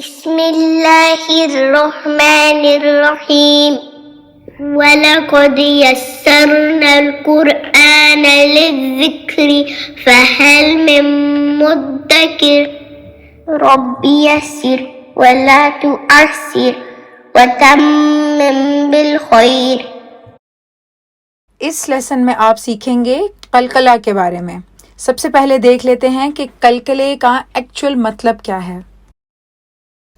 بسم اللہ الرحمن الرحیم وَلَقَدْ يَسَّرْنَا الْقُرْآنَ لِلذِّكْرِ فَهَلْ مِن مُّدَّكِرٍ رَبِّ يَسِّرْ وَلَا تُعَسِّرْ وَتَمِّمْ بِالْخَيْرِ۔ اس لیسن میں آپ سیکھیں گے قلقلہ کے بارے میں۔ سب سے پہلے دیکھ لیتے ہیں کہ قلقلے کا ایکچوئل مطلب کیا ہے۔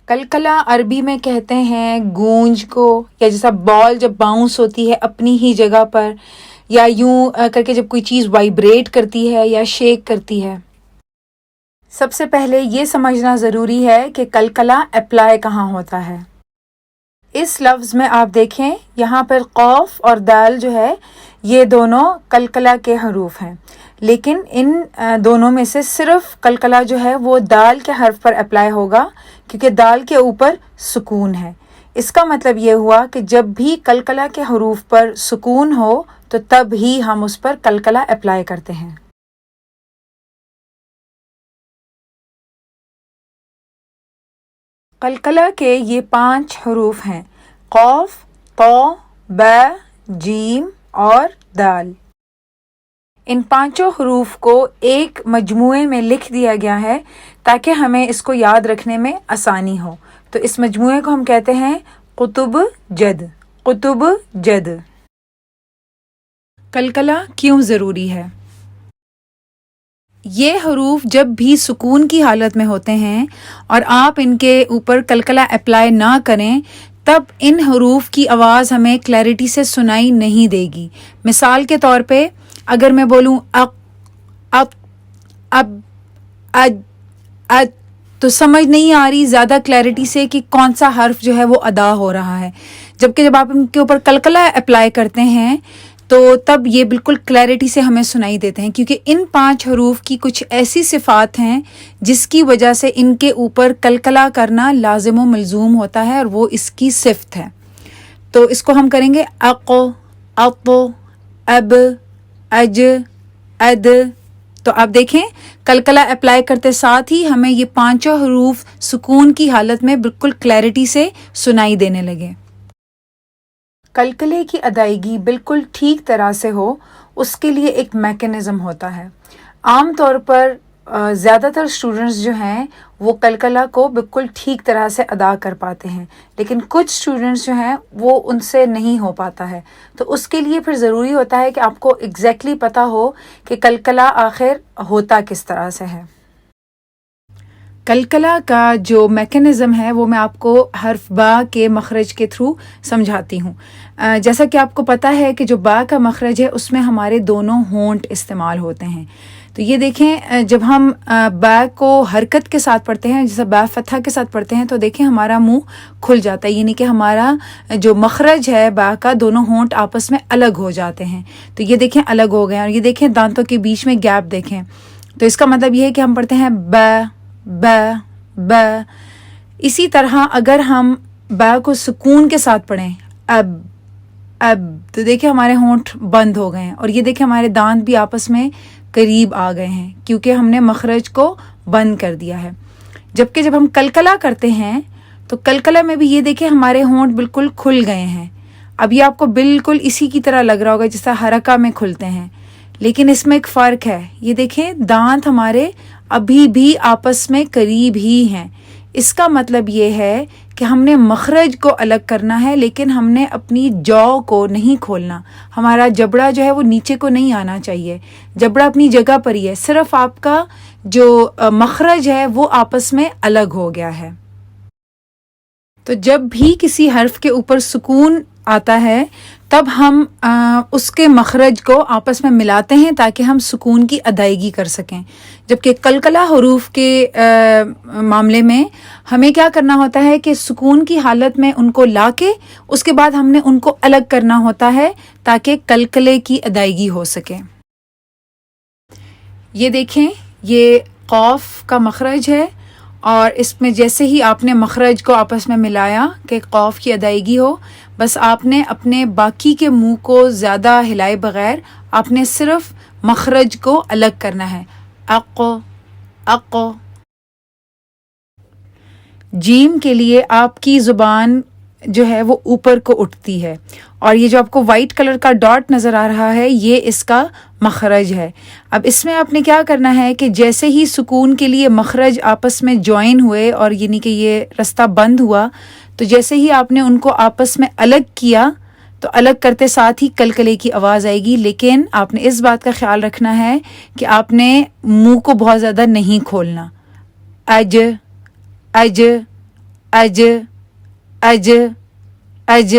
قلقلہ عربی میں کہتے ہیں گونج کو، یا جیسا بال جب باؤنس ہوتی ہے اپنی ہی جگہ پر، یا یوں کر کے جب کوئی چیز وائبریٹ کرتی ہے یا شیک کرتی ہے۔ سب سے پہلے یہ سمجھنا ضروری ہے کہ قلقلہ اپلائی کہاں ہوتا ہے۔ اس لفظ میں آپ دیکھیں یہاں پر قوف اور دال جو ہے یہ دونوں قلقلہ کے حروف ہیں، لیکن ان دونوں میں سے صرف قلقلہ جو ہے وہ دال کے حرف پر اپلائی ہوگا، کیونکہ دال کے اوپر سکون ہے۔ اس کا مطلب یہ ہوا کہ جب بھی قلقلہ کے حروف پر سکون ہو تو تب ہی ہم اس پر قلقلہ اپلائی کرتے ہیں۔ قلقلہ کے یہ 5 حروف ہیں: قوف، طا، با، جیم اور دال۔ ان 5 حروف کو ایک مجموعے میں لکھ دیا گیا ہے تاکہ ہمیں اس کو یاد رکھنے میں آسانی ہو۔ تو اس مجموعے کو ہم کہتے ہیں قطب جد۔ قطب جد۔ قلقلہ کیوں ضروری ہے؟ یہ حروف جب بھی سکون کی حالت میں ہوتے ہیں اور آپ ان کے اوپر قلقلہ اپلائی نہ کریں تب ان حروف کی آواز ہمیں کلیئرٹی سے سنائی نہیں دے گی۔ مثال کے طور پہ اگر میں بولوں اق، اب، اب، اج، اد، تو سمجھ نہیں آ رہی زیادہ کلیئرٹی سے کہ کون سا حرف جو ہے وہ ادا ہو رہا ہے، جبکہ جب آپ ان کے اوپر قلقلہ اپلائی کرتے ہیں تو تب یہ بالکل کلیئرٹی سے ہمیں سنائی دیتے ہیں، کیونکہ ان 5 حروف کی کچھ ایسی صفات ہیں جس کی وجہ سے ان کے اوپر قلقلہ کرنا لازم و ملزوم ہوتا ہے، اور وہ اس کی صفت ہے۔ تو اس کو ہم کریں گے اق، اط، اب، اج، اد۔ تو آپ دیکھیں قلقلہ اپلائی کرتے ساتھ ہی ہمیں یہ 5 حروف سکون کی حالت میں بالکل کلیئرٹی سے سنائی دینے لگے۔ قلقلے کی ادائیگی بالکل ٹھیک طرح سے ہو اس کے لیے ایک میکانزم ہوتا ہے۔ عام طور پر زیادہ تر اسٹوڈنٹس جو ہیں وہ قلقلہ کو بالکل ٹھیک طرح سے ادا کر پاتے ہیں، لیکن کچھ اسٹوڈنٹس جو ہیں وہ ان سے نہیں ہو پاتا ہے۔ تو اس کے لیے پھر ضروری ہوتا ہے کہ آپ کو ایگزیکٹلی پتہ ہو کہ قلقلہ آخر ہوتا کس طرح سے ہے۔ قلقلہ کا جو میکانزم ہے وہ میں آپ کو حرف با کے مخرج کے تھرو سمجھاتی ہوں۔ جیسا کہ آپ کو پتہ ہے کہ جو با کا مخرج ہے اس میں ہمارے دونوں ہونٹ استعمال ہوتے ہیں۔ تو یہ دیکھیں جب ہم با کو حرکت کے ساتھ پڑھتے ہیں، جیسا با فتحہ کے ساتھ پڑھتے ہیں، تو دیکھیں ہمارا منہ کھل جاتا ہے، یعنی کہ ہمارا جو مخرج ہے با کا دونوں ہونٹ آپس میں الگ ہو جاتے ہیں۔ تو یہ دیکھیں الگ ہو گئے ہیں، اور یہ دیکھیں دانتوں کے بیچ میں گیپ دیکھیں۔ تو اس کا مطلب یہ ہے کہ ہم پڑھتے ہیں با با با۔ اسی طرح اگر ہم با کو سکون کے ساتھ پڑھیں اب اب، تو دیکھیں ہمارے ہونٹ بند ہو گئے ہیں، اور یہ دیکھیں ہمارے دانت بھی آپس میں قریب آ گئے ہیں کیونکہ ہم نے مخرج کو بند کر دیا ہے۔ جبکہ جب ہم قلقلہ کرتے ہیں تو قلقلہ میں بھی یہ دیکھیں ہمارے ہونٹ بالکل کھل گئے ہیں۔ اب یہ آپ کو بالکل اسی کی طرح لگ رہا ہوگا جس طرح حرکہ میں کھلتے ہیں، لیکن اس میں ایک فرق ہے۔ یہ دیکھیں دانت ہمارے ابھی بھی آپس میں قریب ہی ہیں۔ اس کا مطلب یہ ہے کہ ہم نے مخرج کو الگ کرنا ہے، لیکن ہم نے اپنی جو کو نہیں کھولنا۔ ہمارا جبڑا جو ہے وہ نیچے کو نہیں آنا چاہیے، جبڑا اپنی جگہ پر ہی ہے، صرف آپ کا جو مخرج ہے وہ آپس میں الگ ہو گیا ہے۔ تو جب بھی کسی حرف کے اوپر سکون آتا ہے تب ہم اس کے مخرج کو آپس میں ملاتے ہیں تاکہ ہم سکون کی ادائیگی کر سکیں، جبکہ قلقلہ حروف کے معاملے میں ہمیں کیا کرنا ہوتا ہے کہ سکون کی حالت میں ان کو لا کے اس کے بعد ہم نے ان کو الگ کرنا ہوتا ہے تاکہ قلقلے کی ادائیگی ہو سکے۔ یہ دیکھیں یہ قوف کا مخرج ہے، اور اس میں جیسے ہی آپ نے مخرج کو آپس میں ملایا کہ قوف کی ادائیگی ہو، بس آپ نے اپنے باقی کے منہ کو زیادہ ہلائے بغیر آپ نے صرف مخرج کو الگ کرنا ہے۔ اق، اق۔ جیم کے لیے آپ کی زبان جو ہے وہ اوپر کو اٹھتی ہے، اور یہ جو آپ کو وائٹ کلر کا ڈاٹ نظر آ رہا ہے یہ اس کا مخرج ہے۔ اب اس میں آپ نے کیا کرنا ہے کہ جیسے ہی سکون کے لیے مخرج آپس میں جوائن ہوئے اور یعنی کہ یہ رستہ بند ہوا، تو جیسے ہی آپ نے ان کو آپس میں الگ کیا تو الگ کرتے ساتھ ہی کلکلے کی آواز آئے گی، لیکن آپ نے اس بات کا خیال رکھنا ہے کہ آپ نے منہ کو بہت زیادہ نہیں کھولنا۔ اج اج اج اج اج۔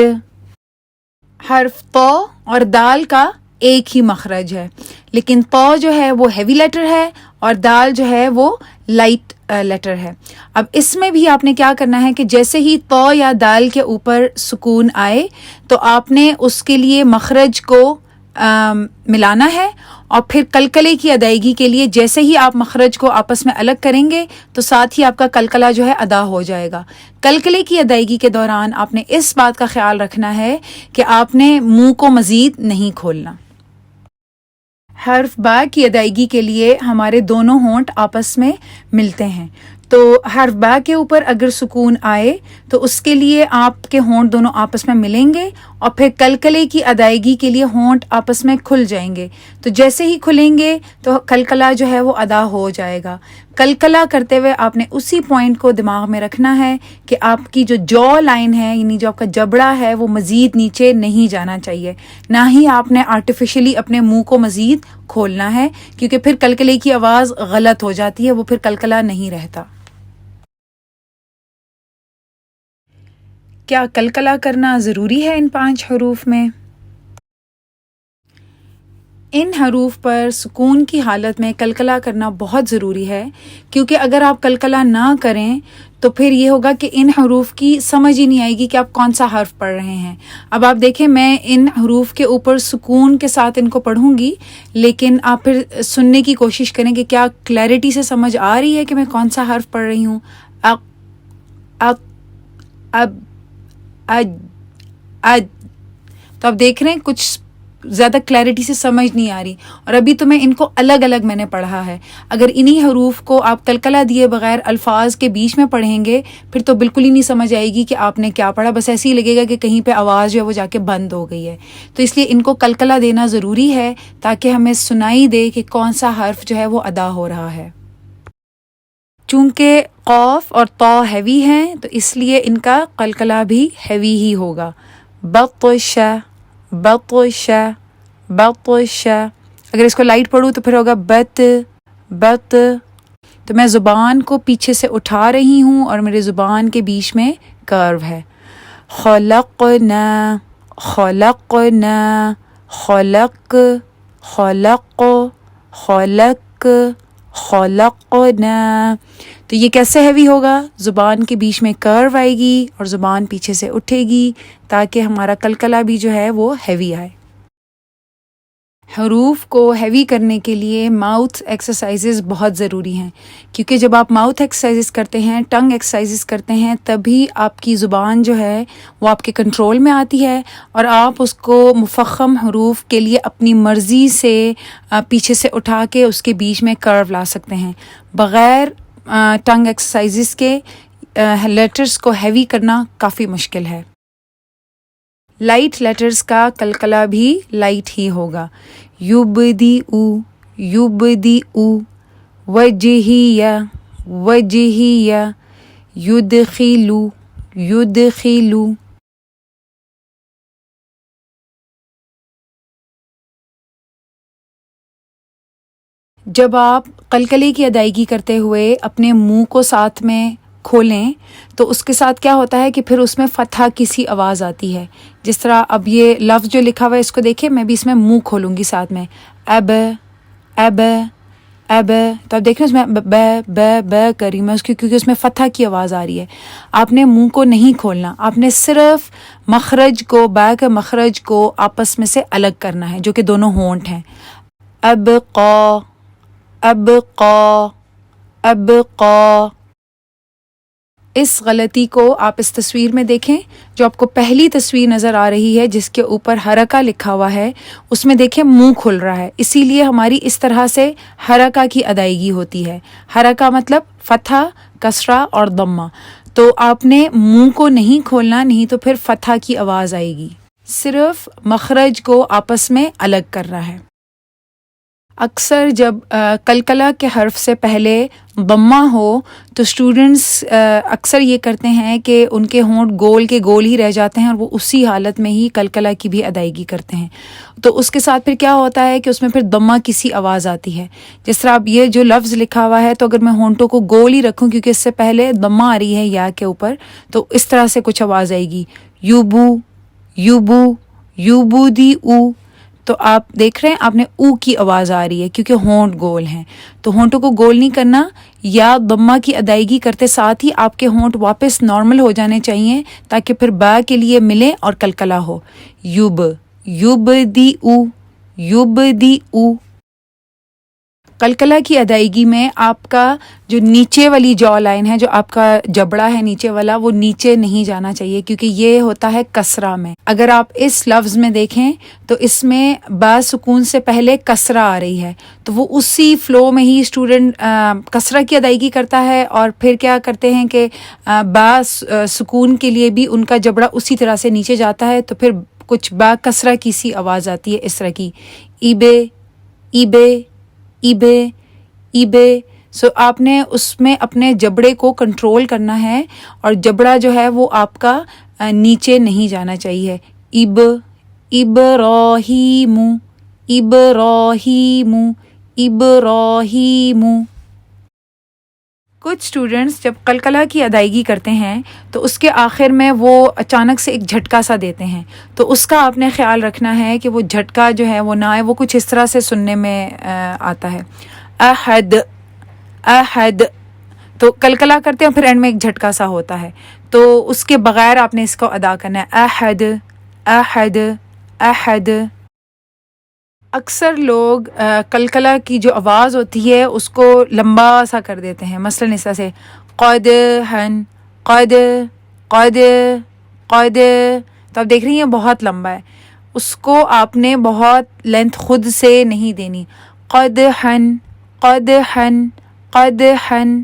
حرف تو اور دال کا ایک ہی مخرج ہے، لیکن تو جو ہے وہ ہیوی لیٹر ہے اور دال جو ہے وہ لائٹ لیٹر ہے۔ اب اس میں بھی آپ نے کیا کرنا ہے کہ جیسے ہی تو یا دال کے اوپر سکون آئے تو آپ نے اس کے لیے مخرج کو ملانا ہے، اور پھر کلکلے کی ادائیگی کے لیے جیسے ہی آپ مخرج کو آپس میں الگ کریں گے تو ساتھ ہی آپ کا کلکلا جو ہے ادا ہو جائے گا۔ کلکلے کی ادائیگی کے دوران آپ نے اس بات کا خیال رکھنا ہے کہ آپ نے منہ کو مزید نہیں کھولنا۔ حرف با کی ادائیگی کے لیے ہمارے دونوں ہونٹ آپس میں ملتے ہیں، تو حرف با کے اوپر اگر سکون آئے تو اس کے لیے آپ کے ہونٹ دونوں آپس میں ملیں گے، اور پھر کلکلے کی ادائیگی کے لیے ہونٹ آپس میں کھل جائیں گے، تو جیسے ہی کھلیں گے تو کلکلا جو ہے وہ ادا ہو جائے گا۔ کلکلا کرتے ہوئے آپ نے اسی پوائنٹ کو دماغ میں رکھنا ہے کہ آپ کی جو جو لائن ہے یعنی جو آپ کا جبڑا ہے وہ مزید نیچے نہیں جانا چاہیے، نہ ہی آپ نے آرٹیفیشلی اپنے منہ کو مزید کھولنا ہے، کیونکہ پھر کلکلے کی آواز غلط ہو جاتی ہے، وہ پھر کلکلا نہیں رہتا۔ کیا کلکلا کرنا ضروری ہے ان 5 حروف میں؟ ان حروف پر سکون کی حالت میں کلکلا کرنا بہت ضروری ہے، کیونکہ اگر آپ کلکلا نہ کریں تو پھر یہ ہوگا کہ ان حروف کی سمجھ ہی نہیں آئے گی کہ آپ کون سا حرف پڑھ رہے ہیں۔ اب آپ دیکھیں میں ان حروف کے اوپر سکون کے ساتھ ان کو پڑھوں گی، لیکن آپ پھر سننے کی کوشش کریں کہ کیا کلیئرٹی سے سمجھ آ رہی ہے کہ میں کون سا حرف پڑھ رہی ہوں۔ اب اج۔ تو آپ دیکھ رہے ہیں کچھ زیادہ کلیئرٹی سے سمجھ نہیں آ رہی، اور ابھی تو میں ان کو الگ الگ میں نے پڑھا ہے۔ اگر انہی حروف کو آپ کلکلا دیے بغیر الفاظ کے بیچ میں پڑھیں گے پھر تو بالکل ہی نہیں سمجھ آئے گی کہ آپ نے کیا پڑھا، بس ایسے ہی لگے گا کہ کہیں پہ آواز جو ہے وہ جا کے بند ہو گئی ہے۔ تو اس لیے ان کو کلکلا دینا ضروری ہے تاکہ ہمیں سنائی دے کہ کون سا حرف جو ہے وہ ادا ہو رہا ہے۔ چونکہ قاف اور طا ہیوی ہیں تو اس لیے ان کا کلکلا بھی ہیوی ہی ہوگا۔ بطش بطش بطش۔ اگر اس کو لائٹ پڑھوں تو پھر ہوگا بت بت۔ تو میں زبان کو پیچھے سے اٹھا رہی ہوں اور میرے زبان کے بیچ میں کرو ہے۔ خلقنا خلقنا خلق خلق خلق خلقنا۔ تو یہ کیسے ہیوی ہوگا؟ زبان کے بیچ میں کرو آئے گی اور زبان پیچھے سے اٹھے گی تاکہ ہمارا کلکلا بھی جو ہے وہ ہیوی آئے۔ حروف کو ہیوی کرنے کے لیے ماؤتھ ایکسرسائزز بہت ضروری ہیں، کیونکہ جب آپ ماؤتھ ایکسرسائزز کرتے ہیں، ٹنگ ایکسرسائزز کرتے ہیں، تبھی آپ کی زبان جو ہے وہ آپ کے کنٹرول میں آتی ہے اور آپ اس کو مفخم حروف کے لیے اپنی مرضی سے پیچھے سے اٹھا کے اس کے بیچ میں کرو لا سکتے ہیں۔ بغیر ٹنگ ایکسرسائزز کے لیٹرز کو ہیوی کرنا کافی مشکل ہے۔ لائٹ لیٹرز کا کلکلا بھی لائٹ ہی ہوگا۔ یبدئ یبدئ وجہیہ وجہیہ یدخل یدخل۔ جب آپ قلقلے کی ادائیگی کرتے ہوئے اپنے منہ کو ساتھ میں کھولیں تو اس کے ساتھ کیا ہوتا ہے کہ پھر اس میں فتحہ کی سی آواز آتی ہے۔ جس طرح اب یہ لفظ جو لکھا ہوا ہے اس کو دیکھیں، میں بھی اس میں منہ کھولوں گی ساتھ میں، اب اب اب، تو آپ دیکھ رہے ہیں اس میں ب کر رہی میں اس کی، کیونکہ اس میں فتحہ کی آواز آ رہی ہے۔ آپ نے منہ کو نہیں کھولنا، آپ نے صرف مخرج کو، با کے مخرج کو آپس میں سے الگ کرنا ہے جو کہ دونوں ہونٹ ہیں۔ اب قا اب قا اب قا۔ اس غلطی کو آپ اس تصویر میں دیکھیں، جو آپ کو پہلی تصویر نظر آ رہی ہے جس کے اوپر حرکہ لکھا ہوا ہے، اس میں دیکھیں منہ کھل رہا ہے، اسی لیے ہماری اس طرح سے حرکہ کی ادائیگی ہوتی ہے۔ حرکہ مطلب فتحہ، کسرہ اور ضمہ۔ تو آپ نے منہ کو نہیں کھولنا، نہیں تو پھر فتحہ کی آواز آئے گی. صرف مخرج کو آپس میں الگ کر رہا ہے. اکثر جب کلکلہ کے حرف سے پہلے ضمہ ہو تو اسٹوڈنٹس اکثر یہ کرتے ہیں کہ ان کے ہونٹ گول کے گول ہی رہ جاتے ہیں اور وہ اسی حالت میں ہی کلکلہ کی بھی ادائیگی کرتے ہیں. تو اس کے ساتھ پھر کیا ہوتا ہے کہ اس میں پھر ضمہ کسی آواز آتی ہے. جس طرح اب یہ جو لفظ لکھا ہوا ہے تو اگر میں ہونٹوں کو گول ہی رکھوں کیونکہ اس سے پہلے ضمہ آ رہی ہے یا کے اوپر، تو اس طرح سے کچھ آواز آئے گی، یوبو یوبو یوبو دی او. تو آپ دیکھ رہے ہیں آپ نے او کی آواز آ رہی ہے کیونکہ ہونٹ گول ہیں. تو ہونٹوں کو گول نہیں کرنا، یا ضمہ کی ادائیگی کرتے ساتھ ہی آپ کے ہونٹ واپس نارمل ہو جانے چاہیے تاکہ پھر با کے لیے ملے اور کلکلہ ہو. یوب یوب دی او یوب دی او. کلکلہ کی ادائیگی میں آپ کا جو نیچے والی جو لائن ہے، جو آپ کا جبڑا ہے نیچے والا، وہ نیچے نہیں جانا چاہیے کیونکہ یہ ہوتا ہے کسرہ میں. اگر آپ اس لفظ میں دیکھیں تو اس میں با سکون سے پہلے کسرہ آ رہی ہے، تو وہ اسی فلو میں ہی اسٹوڈنٹ کسرہ کی ادائیگی کرتا ہے اور پھر کیا کرتے ہیں کہ با سکون کے لیے بھی ان کا جبڑا اسی طرح سے نیچے جاتا ہے، تو پھر کچھ با کسرہ کی سی آواز آتی ہے اس طرح کی، ایبے ایبے ایبے ایبے. سو آپ نے اس میں اپنے جبڑے کو کنٹرول کرنا ہے اور جبڑا جو ہے وہ آپ کا نیچے نہیں جانا چاہیے. اب ابراہیم ابراہیم ابراہیم. کچھ اسٹوڈنٹس جب قلقلہ کی ادائیگی کرتے ہیں تو اس کے آخر میں وہ اچانک سے ایک جھٹکا سا دیتے ہیں، تو اس کا آپ نے خیال رکھنا ہے کہ وہ جھٹکا جو ہے وہ نہ آئے. وہ کچھ اس طرح سے سننے میں آتا ہے، احد احد. تو قلقلہ کرتے ہیں پھر اینڈ میں ایک جھٹکا سا ہوتا ہے، تو اس کے بغیر آپ نے اس کو ادا کرنا ہے، احد احد احد. اکثر لوگ قلقلہ کی جو آواز ہوتی ہے اس کو لمبا سا کر دیتے ہیں، مثلاً اس طرح سے قدحن قد قد قد. تو آپ دیکھ رہی ہیں بہت لمبا ہے، اس کو آپ نے بہت لینتھ خود سے نہیں دینی. قدحن قدحن قدحن.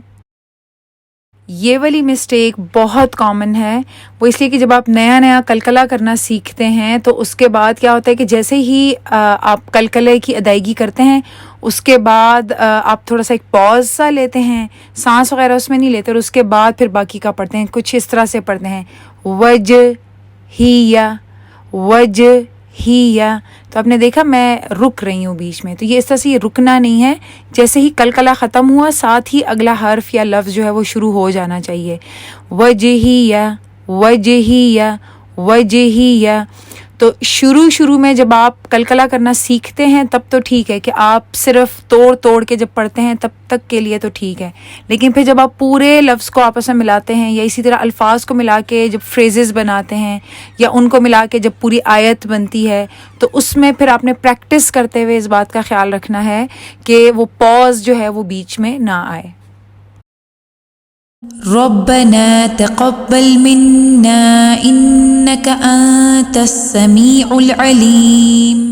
یہ والی مسٹیک بہت کامن ہے، وہ اس لیے کہ جب آپ نیا نیا قلقلہ کرنا سیکھتے ہیں تو اس کے بعد کیا ہوتا ہے کہ جیسے ہی آپ قلقلے کی ادائیگی کرتے ہیں اس کے بعد آپ تھوڑا سا ایک پاز سا لیتے ہیں، سانس وغیرہ اس میں نہیں لیتے، اور اس کے بعد پھر باقی کا پڑھتے ہیں. کچھ اس طرح سے پڑھتے ہیں، وجہ ہی یا وجہ ہی یا. تو آپ نے دیکھا میں رک رہی ہوں بیچ میں، تو یہ اس طرح سے یہ رکنا نہیں ہے. جیسے ہی قلقلہ ختم ہوا ساتھ ہی اگلا حرف یا لفظ جو ہے وہ شروع ہو جانا چاہیے. وجہیہ وجہیہ وجہیہ. تو شروع میں جب آپ قلقلہ کرنا سیکھتے ہیں تب تو ٹھیک ہے کہ آپ صرف توڑ کے جب پڑھتے ہیں تب تک کے لیے تو ٹھیک ہے، لیکن پھر جب آپ پورے لفظ کو آپس میں ملاتے ہیں یا اسی طرح الفاظ کو ملا کے جب فریزز بناتے ہیں یا ان کو ملا کے جب پوری آیت بنتی ہے تو اس میں پھر آپ نے پریکٹس کرتے ہوئے اس بات کا خیال رکھنا ہے کہ وہ پاز جو ہے وہ بیچ میں نہ آئے. ربنا تقبل منا انك انت السميع العليم.